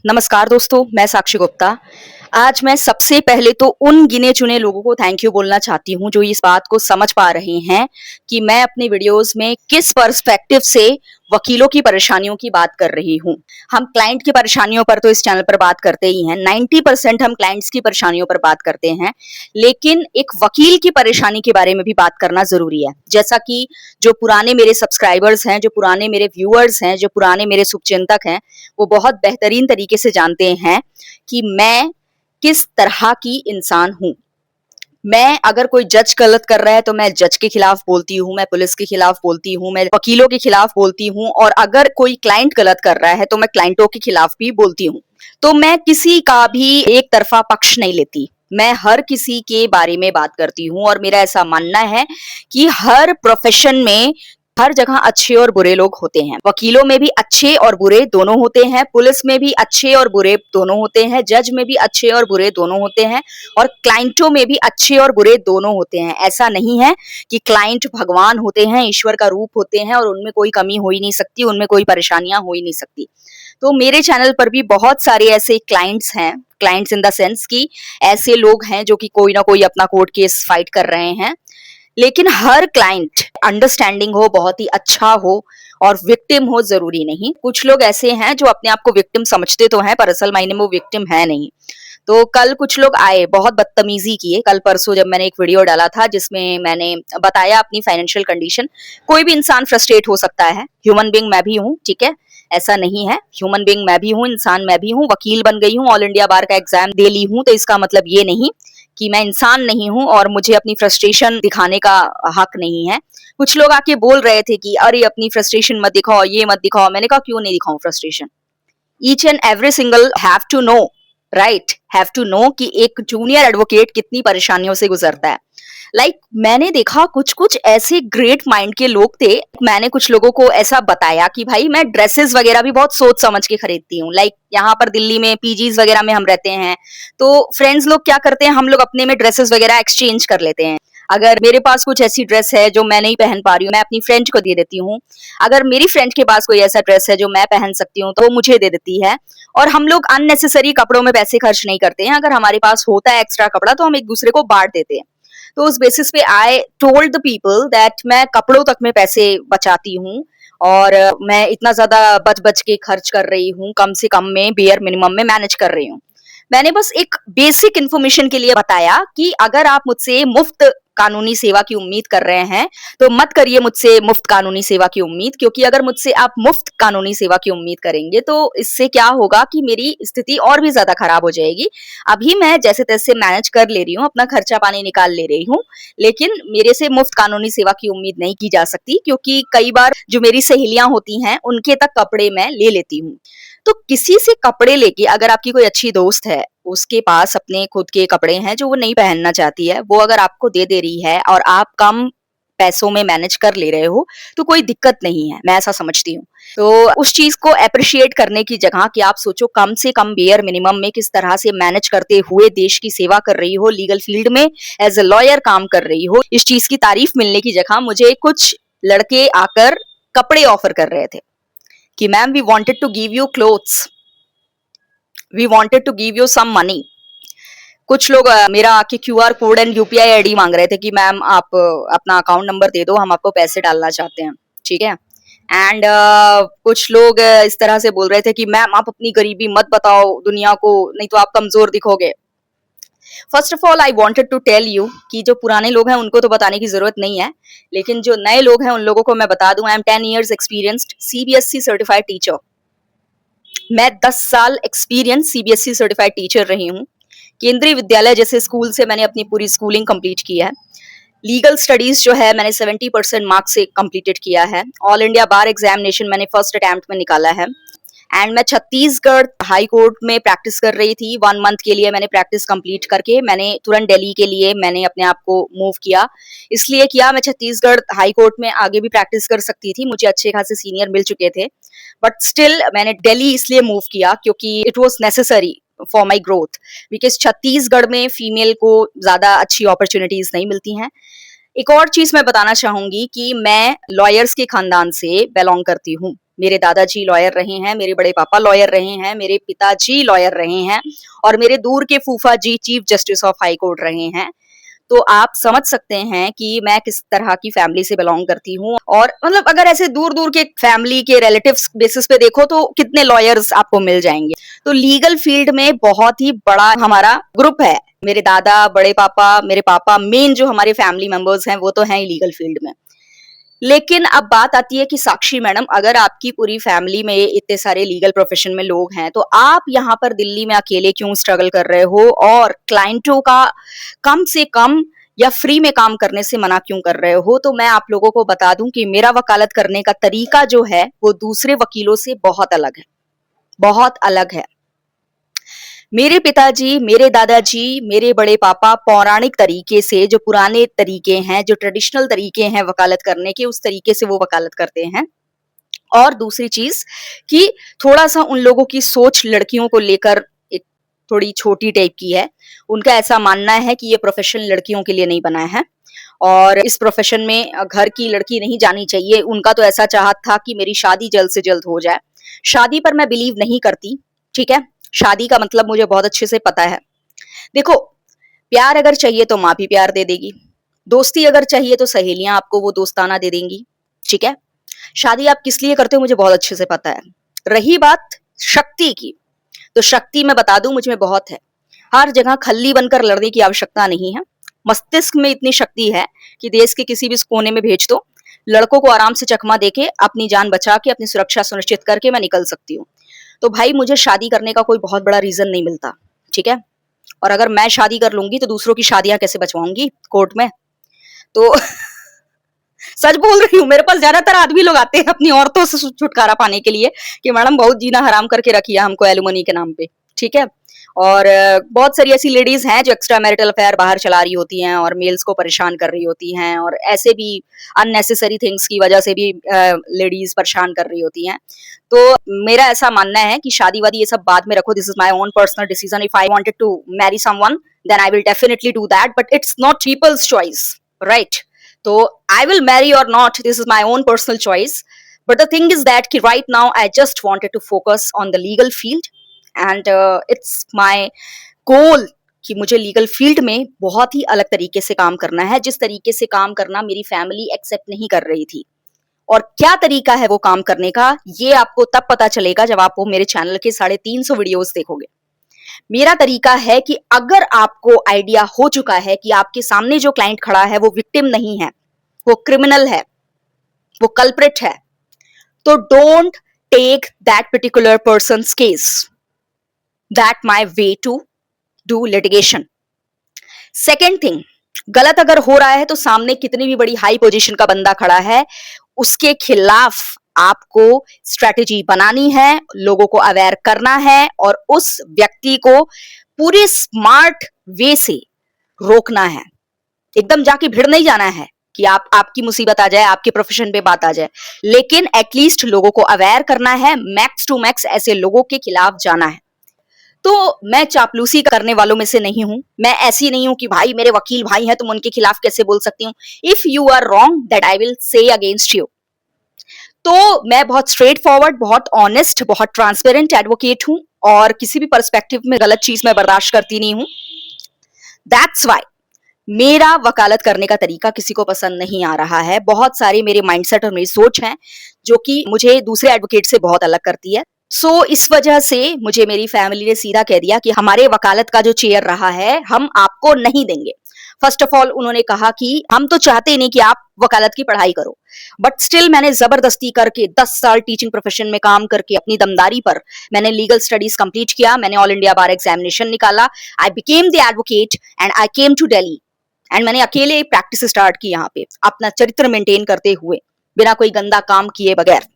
नमस्कार दोस्तों, मैं साक्षी गुप्ता। आज मैं सबसे पहले तो उन गिने-चुने लोगों को थैंक यू बोलना चाहती हूँ जो इस बात को समझ पा रहे हैं कि मैं अपने वीडियोज़ में किस पर्सपेक्टिव से वकीलों की परेशानियों की बात कर रही हूँ। हम क्लाइंट की परेशानियों पर तो इस चैनल पर बात करते ही हैं, 90% हम क्लाइंट्स की परेशानियों पर बात करते हैं, लेकिन एक वकील की परेशानी के बारे में भी बात करना ज़रूरी है। जैसा कि जो पुराने मेरे सब्सक्राइबर्स हैं, जो पुराने मेरे व्यूअर्स हैं, जो पुराने मेरे शुभचिंतक हैं, वो बहुत बेहतरीन तरीके से जानते हैं कि मैं किस तरह की इंसान हूँ। मैं अगर कोई जज गलत कर रहा है तो मैं जज के खिलाफ बोलती हूँ, मैं पुलिस के खिलाफ बोलती हूँ, मैं वकीलों के खिलाफ बोलती हूँ और अगर कोई क्लाइंट गलत कर रहा है तो मैं क्लाइंटों के खिलाफ भी बोलती हूँ। तो मैं किसी का भी एक तरफा पक्ष नहीं लेती। मैं हर किसी के बारे में बात करती हूँ और मेरा ऐसा मानना है कि हर प्रोफेशन में हर जगह अच्छे और बुरे लोग होते हैं। वकीलों में भी अच्छे और बुरे दोनों होते हैं, पुलिस में भी अच्छे और बुरे दोनों होते हैं, जज में भी अच्छे और बुरे दोनों होते हैं और क्लाइंटों में भी अच्छे और बुरे दोनों होते हैं। ऐसा नहीं है कि क्लाइंट भगवान होते हैं, ईश्वर का रूप होते हैं और उनमें कोई कमी हो ही नहीं सकती, उनमें कोई परेशानियां हो ही नहीं सकती। तो मेरे चैनल पर भी बहुत सारे ऐसे क्लाइंट्स हैं, क्लाइंट्स इन द सेंस कि ऐसे लोग हैं जो कि कोई ना कोई अपना कोर्ट केस फाइट कर रहे हैं, लेकिन हर क्लाइंट अंडरस्टैंडिंग हो, बहुत ही अच्छा हो और विक्टिम हो जरूरी नहीं। कुछ लोग ऐसे हैं जो अपने आप को विक्टिम समझते तो हैं पर असल मायने में वो विक्टिम है नहीं। तो कल कुछ लोग आए, बहुत बदतमीजी किए। कल परसों जब मैंने एक वीडियो डाला था जिसमें मैंने बताया अपनी फाइनेंशियल कंडीशन। कोई भी इंसान फ्रस्ट्रेट हो सकता है, ह्यूमन बीइंग मैं भी हूँ, ठीक है, ऐसा नहीं है। ह्यूमन बीइंग मैं भी हूँ, इंसान मैं भी हूँ, वकील बन गई हूँ, ऑल इंडिया बार का एग्जाम दे ली हूँ, तो इसका मतलब ये नहीं कि मैं इंसान नहीं हूँ और मुझे अपनी फ्रस्ट्रेशन दिखाने का हक नहीं है। कुछ लोग आके बोल रहे थे कि अरे अपनी फ्रस्ट्रेशन मत दिखाओ, ये मत दिखाओ। मैंने कहा क्यों नहीं दिखाऊं frustration? Each and every single have to know, right, have to know कि एक जूनियर एडवोकेट कितनी परेशानियों से गुजरता है। मैंने देखा कुछ कुछ ऐसे ग्रेट माइंड के लोग थे। मैंने कुछ लोगों को ऐसा बताया कि भाई मैं ड्रेसेस वगैरह भी बहुत सोच समझ के खरीदती हूँ। यहाँ पर दिल्ली में पीजीज वगैरह में हम रहते हैं, तो फ्रेंड्स लोग क्या करते हैं, हम लोग अपने में ड्रेसेस वगैरह एक्सचेंज कर लेते हैं। अगर मेरे पास कुछ ऐसी ड्रेस है जो मैं नहीं पहन पा रही हूँ, मैं अपनी फ्रेंड को दे देती हूँ। अगर मेरी फ्रेंड के पास कोई ऐसा ड्रेस है जो मैं पहन सकती हूँ तो वो मुझे दे देती है। और हम लोग अननेसेसरी कपड़ों में पैसे खर्च नहीं करते हैं। अगर हमारे पास होता है एक्स्ट्रा कपड़ा तो हम एक दूसरे को बांट देते हैं। तो उस बेसिस पे I told the people that मैं कपड़ों तक में पैसे बचाती हूँ और मैं इतना ज्यादा बच बच के खर्च कर रही हूँ, कम से कम में बेयर मिनिमम में मैनेज कर रही हूँ। मैंने बस एक बेसिक इन्फॉर्मेशन के लिए बताया कि अगर आप मुझसे मुफ्त कानूनी सेवा की उम्मीद कर रहे हैं तो मत करिए मुझसे मुफ्त कानूनी सेवा की उम्मीद, क्योंकि अगर मुझसे आप मुफ्त कानूनी सेवा की उम्मीद करेंगे तो इससे क्या होगा कि मेरी स्थिति और भी ज्यादा खराब हो जाएगी। अभी मैं जैसे तैसे मैनेज कर ले रही हूँ, अपना खर्चा पानी निकाल ले रही हूँ, लेकिन मेरे से मुफ्त कानूनी सेवा की उम्मीद नहीं की जा सकती, क्योंकि कई बार जो मेरी सहेलियां होती हैं उनके तक कपड़े मैं ले लेती हूँ। तो किसी से कपड़े लेके, अगर आपकी कोई अच्छी दोस्त है, उसके पास अपने खुद के कपड़े हैं जो वो नहीं पहनना चाहती है, वो अगर आपको दे दे रही है और आप कम पैसों में मैनेज कर ले रहे हो तो कोई दिक्कत नहीं है, मैं ऐसा समझती हूँ। तो उस चीज को अप्रिशिएट करने की जगह कि आप सोचो कम से कम बेयर मिनिमम में किस तरह से मैनेज करते हुए देश की सेवा कर रही हो, लीगल फील्ड में एज ए लॉयर काम कर रही हो, इस चीज की तारीफ मिलने की जगह मुझे कुछ लड़के आकर कपड़े ऑफर कर रहे थे कि ma'am we wanted to give you clothes, we wanted to give you some money. कुछ लोग मेरा आके QR code and UPI ID मांग रहे थे कि मैम आप अपना अकाउंट नंबर दे दो, हम आपको पैसे डालना चाहते हैं, ठीक है। एंड कुछ लोग इस तरह से बोल रहे थे कि मैम आप अपनी गरीबी मत बताओ दुनिया को, नहीं तो आप कमजोर दिखोगे। First of all I wanted to tell you कि जो पुराने लोग हैं उनको तो बताने की जरूरत नहीं है, लेकिन जो नए लोग हैं उन लोगों को मैं बता दूं, I am 10 years experienced CBSE certified teacher. मैं 10 साल एक्सपीरियंस सीबीएसई सर्टिफाइड टीचर रही हूँ। केंद्रीय विद्यालय जैसे स्कूल से मैंने अपनी पूरी स्कूलिंग कंप्लीट की है। लीगल स्टडीज जो है मैंने 70% मार्क्स से कंप्लीटेड किया है। ऑल इंडिया बार एग्जामिनेशन मैंने फर्स्ट अटेम्प्ट में निकाला है। एंड मैं छत्तीसगढ़ हाई कोर्ट में प्रैक्टिस कर रही थी। 1 मंथ के लिए मैंने प्रैक्टिस कंप्लीट करके मैंने तुरंत दिल्ली के लिए मैंने अपने आप को मूव किया। इसलिए किया, मैं छत्तीसगढ़ हाई कोर्ट में आगे भी प्रैक्टिस कर सकती थी, मुझे अच्छे खासे सीनियर मिल चुके थे, बट स्टिल मैंने दिल्ली इसलिए मूव किया क्योंकि it was necessary for my growth, because Chhattisgarh में फीमेल को ज्यादा अच्छी अपॉर्चुनिटीज नहीं मिलती हैं। एक और चीज मैं बताना चाहूंगी कि मैं लॉयर्स के खानदान से बिलोंग करती हूँ। मेरे दादाजी लॉयर रहे हैं, मेरे बड़े पापा लॉयर रहे हैं, मेरे पिताजी लॉयर रहे हैं और मेरे दूर के फूफा जी chief justice of high court रहे हैं। तो आप समझ सकते हैं कि मैं किस तरह की फैमिली से बिलोंग करती हूँ। और मतलब अगर ऐसे दूर दूर के फैमिली के रिलेटिव्स बेसिस पे देखो तो कितने लॉयर्स आपको मिल जाएंगे। तो लीगल फील्ड में बहुत ही बड़ा हमारा ग्रुप है। मेरे दादा, बड़े पापा, मेरे पापा, मेन जो हमारे फैमिली मेंबर्स हैं वो तो हैं ही लीगल फील्ड में। लेकिन अब बात आती है कि साक्षी मैडम, अगर आपकी पूरी फैमिली में इतने सारे लीगल प्रोफेशन में लोग हैं तो आप यहाँ पर दिल्ली में अकेले क्यों स्ट्रगल कर रहे हो और क्लाइंटों का कम से कम या फ्री में काम करने से मना क्यों कर रहे हो? तो मैं आप लोगों को बता दूं कि मेरा वकालत करने का तरीका जो है वो दूसरे वकीलों से बहुत अलग है, बहुत अलग है। मेरे पिताजी, मेरे दादाजी, मेरे बड़े पापा पौराणिक तरीके से, जो पुराने तरीके हैं, जो ट्रेडिशनल तरीके हैं वकालत करने के, उस तरीके से वो वकालत करते हैं। और दूसरी चीज कि थोड़ा सा उन लोगों की सोच लड़कियों को लेकर एक थोड़ी छोटी टाइप की है। उनका ऐसा मानना है कि ये प्रोफेशन लड़कियों के लिए नहीं बना है और इस प्रोफेशन में घर की लड़की नहीं जानी चाहिए। उनका तो ऐसा चाहत था कि मेरी शादी जल्द से जल्द हो जाए। शादी पर मैं बिलीव नहीं करती, ठीक है। शादी का मतलब मुझे बहुत अच्छे से पता है। देखो, प्यार अगर चाहिए तो माँ भी प्यार दे देगी, दोस्ती अगर चाहिए तो सहेलियां आपको वो दोस्ताना दे देंगी, ठीक है। शादी आप किस लिए करते हो मुझे बहुत अच्छे से पता है। रही बात शक्ति की, तो शक्ति मैं बता दूं मुझ में बहुत है। हर जगह खल्ली बनकर लड़ने की आवश्यकता नहीं है। मस्तिष्क में इतनी शक्ति है कि देश के किसी भी कोने में भेज दो, लड़कों को आराम से चकमा देके अपनी जान बचा के अपनी सुरक्षा सुनिश्चित करके मैं निकल सकती हूँ। तो भाई मुझे शादी करने का कोई बहुत बड़ा रीजन नहीं मिलता, ठीक है। और अगर मैं शादी कर लूंगी तो दूसरों की शादियां कैसे बचवाऊंगी कोर्ट में? तो सच बोल रही हूँ, मेरे पास ज्यादातर आदमी लोग आते हैं अपनी औरतों से छुटकारा पाने के लिए कि मैडम बहुत जीना हराम करके रखिए हमको एलुमनी के नाम पे, ठीक है। और बहुत सारी ऐसी लेडीज हैं जो एक्स्ट्रा मैरिटल अफेयर बाहर चला रही होती हैं और मेल्स को परेशान कर रही होती हैं और ऐसे भी अननेसेसरी थिंग्स की वजह से भी लेडीज परेशान कर रही होती हैं। तो मेरा ऐसा मानना है कि शादी वादी ये सब बाद में रखो। This is my own personal decision. If I wanted to marry someone then I will definitely do that, but it's not people's choice, right? तो I will marry or not, this is my own personal choice. But the thing is that कि right now I just wanted to focus on the legal field and it's my goal कि मुझे legal field में बहुत ही अलग तरीके से काम करना है, जिस तरीके से काम करना मेरी फैमिली एक्सेप्ट नहीं कर रही थी। और क्या तरीका है वो काम करने का, ये आपको तब पता चलेगा जब आप वो मेरे चैनल के 350 वीडियोस देखोगे। मेरा तरीका है कि अगर आपको आइडिया हो चुका है कि आपके सामने जो क्लाइंट खड़ा है वो विक्टिम नहीं है, वो क्रिमिनल है, वो कल्प्रिट है, तो don't take that particular person's case. That my way to do litigation. Second thing, गलत अगर हो रहा है तो सामने कितनी भी बड़ी हाई पोजीशन का बंदा खड़ा है, उसके खिलाफ आपको स्ट्रेटेजी बनानी है, लोगों को अवेयर करना है और उस व्यक्ति को पूरे स्मार्ट वे से रोकना है। एकदम जाके भिड़ नहीं जाना है कि आपकी मुसीबत आ जाए, आपके प्रोफेशन पे बात आ जाए, लेकिन एटलीस्ट लोगों को अवेयर करना है, मैक्स टू मैक्स ऐसे लोगों के खिलाफ जाना है। तो मैं चापलूसी करने वालों में से नहीं हूं। मैं ऐसी नहीं हूं कि भाई मेरे वकील भाई हैं तुम उनके खिलाफ कैसे बोल सकती हूँ। If you are wrong that I will say against you. तो मैं बहुत स्ट्रेट फॉरवर्ड, बहुत ऑनेस्ट, बहुत ट्रांसपेरेंट एडवोकेट हूं और किसी भी पर्सपेक्टिव में गलत चीज मैं बर्दाश्त करती नहीं हूं। दैट्स वाई मेरा वकालत करने का तरीका किसी को पसंद नहीं आ रहा है। बहुत सारे मेरे माइंडसेट और मेरी सोच हैं जो कि मुझे दूसरे एडवोकेट से बहुत अलग करती है। सो इस वजह से मुझे मेरी फैमिली ने सीधा कह दिया कि हमारे वकालत का जो चेयर रहा है हम आपको नहीं देंगे। फर्स्ट ऑफ ऑल उन्होंने कहा कि हम तो चाहते ही नहीं कि आप वकालत की पढ़ाई करो, बट स्टिल मैंने जबरदस्ती करके 10 साल टीचिंग प्रोफेशन में काम करके अपनी दमदारी पर मैंने लीगल स्टडीज कंप्लीट किया। मैंने ऑल इंडिया बार एग्जामिनेशन निकाला। I became the advocate and I came to Delhi and मैंने अकेले प्रैक्टिस स्टार्ट की यहाँ पे, अपना चरित्र मेंटेन करते हुए, बिना कोई गंदा काम किए बगैर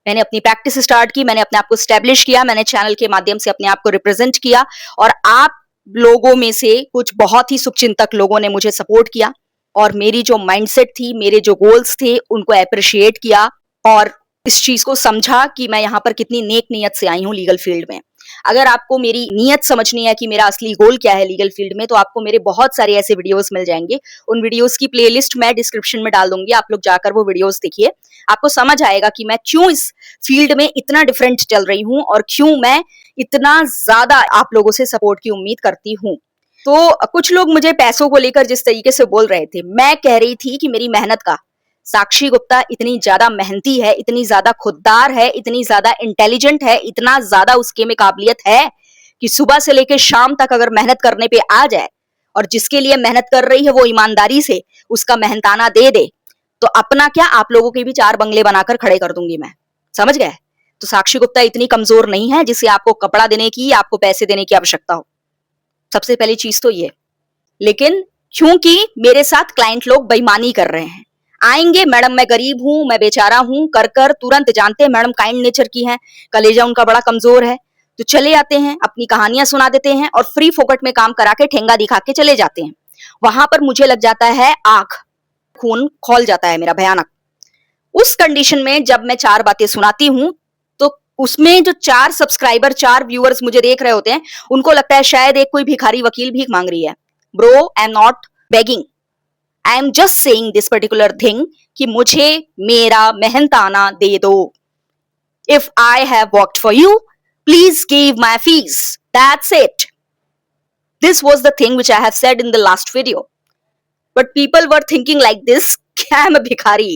मैंने अपनी प्रैक्टिस स्टार्ट की। मैंने अपने आप को स्टैब्लिश किया, मैंने चैनल के माध्यम से अपने आप को रिप्रेजेंट किया और आप लोगों में से कुछ बहुत ही शुभचिंतक लोगों ने मुझे सपोर्ट किया और मेरी जो माइंडसेट थी, मेरे जो गोल्स थे, उनको अप्रिशिएट किया और इस चीज को समझा कि मैं यहाँ पर कितनी नेक नियत से आई हूँ लीगल फील्ड में। अगर आपको मेरी नीयत समझनी है कि मेरा असली गोल क्या है लीगल फील्ड में, तो आपको मेरे बहुत सारे ऐसे वीडियोस मिल जाएंगे। उन वीडियोस की प्लेलिस्ट मैं डिस्क्रिप्शन में डाल दूंगी, आप लोग जाकर वो वीडियोस देखिए। आपको समझ आएगा कि मैं क्यों इस फील्ड में इतना डिफरेंट चल रही हूँ और क्यों मैं इतना ज्यादा आप लोगों से सपोर्ट की उम्मीद करती हूँ। तो कुछ लोग मुझे पैसों को लेकर जिस तरीके से बोल रहे थे, मैं कह रही थी कि मेरी मेहनत का, साक्षी गुप्ता इतनी ज्यादा मेहनती है, इतनी ज्यादा खुददार है, इतनी ज्यादा इंटेलिजेंट है, इतना ज्यादा उसके में काबिलियत है कि सुबह से लेकर शाम तक अगर मेहनत करने पे आ जाए और जिसके लिए मेहनत कर रही है वो ईमानदारी से उसका मेहनताना दे दे, तो अपना क्या आप लोगों के भी 4 बंगले बनाकर खड़े कर दूंगी मैं। समझ गए? तो साक्षी गुप्ता इतनी कमजोर नहीं है जिसे आपको कपड़ा देने की, आपको पैसे देने की आवश्यकता हो। सबसे पहली चीज तो ये। लेकिन क्योंकि मेरे साथ क्लाइंट लोग बेईमानी कर रहे हैं, आएंगे मैडम मैं गरीब हूं, मैं बेचारा हूं कर कर तुरंत जानते हैं मैडम काइंड नेचर की है, कलेजा उनका बड़ा कमजोर है, तो चले आते हैं, अपनी कहानियां सुना देते हैं और फ्री फोकट में काम करा के ठेंगा दिखा के चले जाते हैं। वहां पर मुझे लग जाता है आग, खून खौल जाता है मेरा भयानक। उस कंडीशन में जब मैं 4 बातें सुनाती हूं तो उसमें जो 4 सब्सक्राइबर, 4 व्यूअर्स मुझे देख रहे होते हैं, उनको लगता है शायद एक कोई भिखारी वकील भीख मांग रही है। Bro, I am not begging, I am just saying this particular thing कि मुझे मेरा मेहनताना दे दो। If I have worked for you, please give my fees, that's it. This was the thing which I have said in the last video. But people were thinking like this, I am a bhikhari.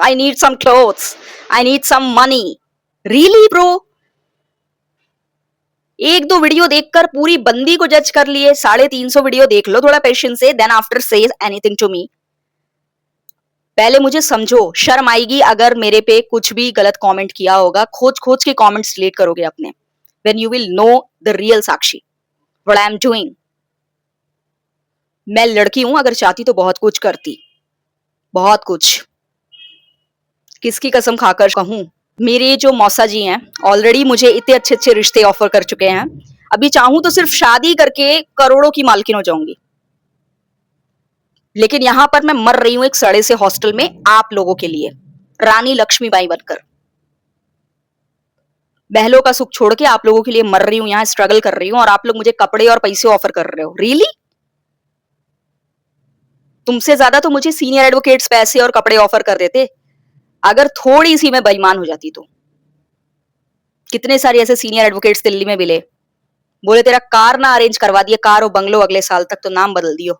I need some clothes. I need some money. Really, bro? 1-2 video देखकर पूरी बंदी को जज कर लिए, 350 video देख लो थोड़ा patience से, then after say anything to me. पहले मुझे समझो, शर्म आएगी अगर मेरे पे कुछ भी गलत कमेंट किया होगा, खोज खोज के कमेंट्स डिलीट करोगे अपने। When you will know the real Sakshi, what I am doing. मैं लड़की हूं, अगर चाहती तो बहुत कुछ करती, बहुत कुछ। किसकी कसम खाकर कहूं, मेरे जो मौसा जी हैं ऑलरेडी मुझे इतने अच्छे अच्छे रिश्ते ऑफर कर चुके हैं, अभी चाहूं तो सिर्फ शादी करके करोड़ों की मालकिन हो जाऊंगी। लेकिन यहां पर मैं मर रही हूं एक सड़े से हॉस्टल में आप लोगों के लिए, रानी लक्ष्मीबाई बनकर। बहलों का सुख छोड़ के आप लोगों के लिए मर रही हूं, यहां स्ट्रगल कर रही हूं, और आप लोग मुझे कपड़े और पैसे ऑफर कर रहे हो। रियली? तुमसे ज्यादा तो मुझे सीनियर एडवोकेट्स पैसे और कपड़े ऑफर कर देते अगर थोड़ी सी मैं बेईमान हो जाती तो। कितने सारे ऐसे सीनियर एडवोकेट्स दिल्ली में मिले, बोले तेरा कार ना अरेंज करवा दिए, कार और बंगलो अगले साल तक, तो नाम बदल दियो।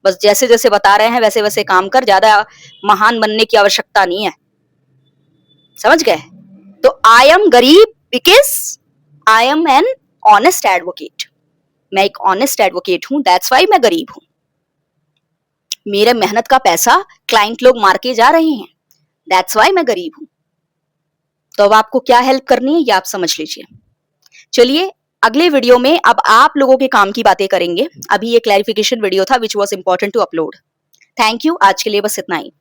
बस जैसे जैसे बता रहे हैं वैसे वैसे काम कर, ज्यादा महान बनने की आवश्यकता नहीं है। समझ गए? तो आई एम गरीब because I am an honest advocate. मैं एक ऑनेस्ट एडवोकेट हूं, दैट्स वाई मैं गरीब हूं। मेरे मेहनत का पैसा क्लाइंट लोग मार के जा रहे हैं, दैट्स वाई मैं गरीब हूं। तो अब आपको क्या हेल्प करनी है ये आप समझ लीजिए। चलिए अगले वीडियो में अब आप लोगों के काम की बातें करेंगे। अभी ये क्लैरिफिकेशन वीडियो था which was important to upload. Thank you, आज के लिए बस इतना ही।